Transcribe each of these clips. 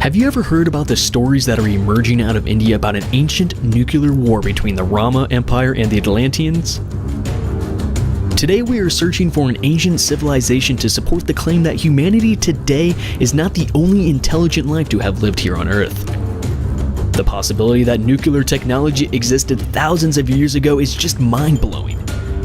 Have you ever heard about the stories that are emerging out of India about an ancient nuclear war between the Rama Empire and the Atlanteans? Today we are searching for an ancient civilization to support the claim that humanity today is not the only intelligent life to have lived here on Earth. The possibility that nuclear technology existed thousands of years ago is just mind-blowing.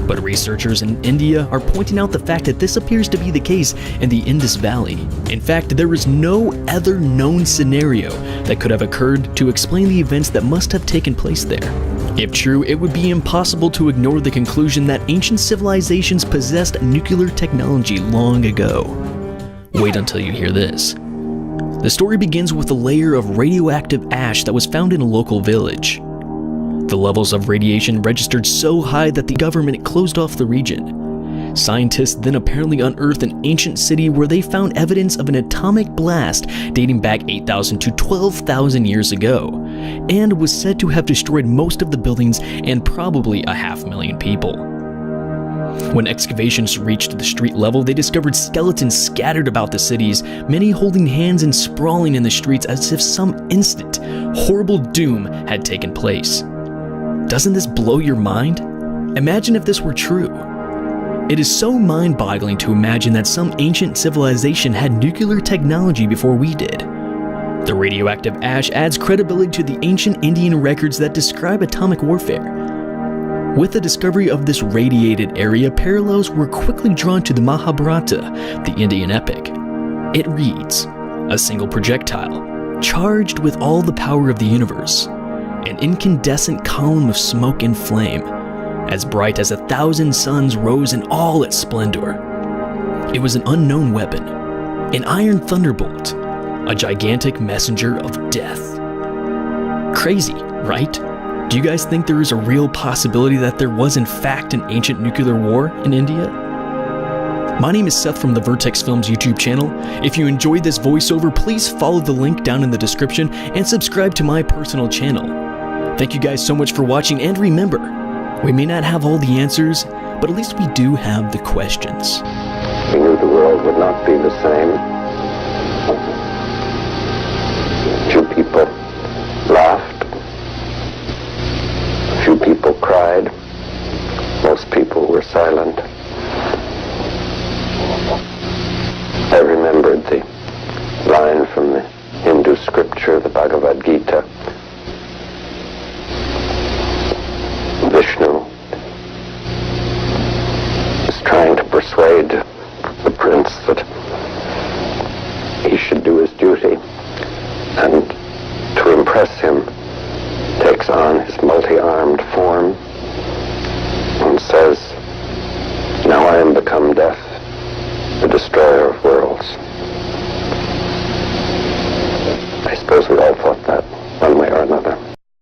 But researchers in India are pointing out the fact that this appears to be the case in the Indus Valley. In fact, there is no other known scenario that could have occurred to explain the events that must have taken place there. If true, it would be impossible to ignore the conclusion that ancient civilizations possessed nuclear technology long ago. Wait until you hear this. The story begins with a layer of radioactive ash that was found in a local village. The levels of radiation registered so high that the government closed off the region. Scientists then apparently unearthed an ancient city where they found evidence of an atomic blast dating back 8,000 to 12,000 years ago, and was said to have destroyed most of the buildings and probably 500,000 people. When excavations reached the street level, they discovered skeletons scattered about the cities, many holding hands and sprawling in the streets as if some instant, horrible doom had taken place. Doesn't this blow your mind? Imagine if this were true. It is so mind-boggling to imagine that some ancient civilization had nuclear technology before we did. The radioactive ash adds credibility to the ancient Indian records that describe atomic warfare. With the discovery of this radiated area, parallels were quickly drawn to the Mahabharata, the Indian epic. It reads, "A single projectile, charged with all the power of the universe, an incandescent column of smoke and flame, as bright as 1,000 suns, rose in all its splendor. It was an unknown weapon, an iron thunderbolt, a gigantic messenger of death." Crazy, right? Do you guys think there is a real possibility that there was in fact an ancient nuclear war in India? My name is Seth from the Vertex Films YouTube channel. If you enjoyed this voiceover, please follow the link down in the description and subscribe to my personal channel. Thank you guys so much for watching, and remember, we may not have all the answers, but at least we do have the questions. We knew the world would not be the same. Few people laughed. Few people cried. Most people were silent. I remembered the line from the Hindu scripture, the Bhagavad Gita. Vishnu is trying to persuade the prince that he should do his duty, and to impress him takes on his multi-armed form and says, "Now I am become death, the destroyer of worlds." I suppose we all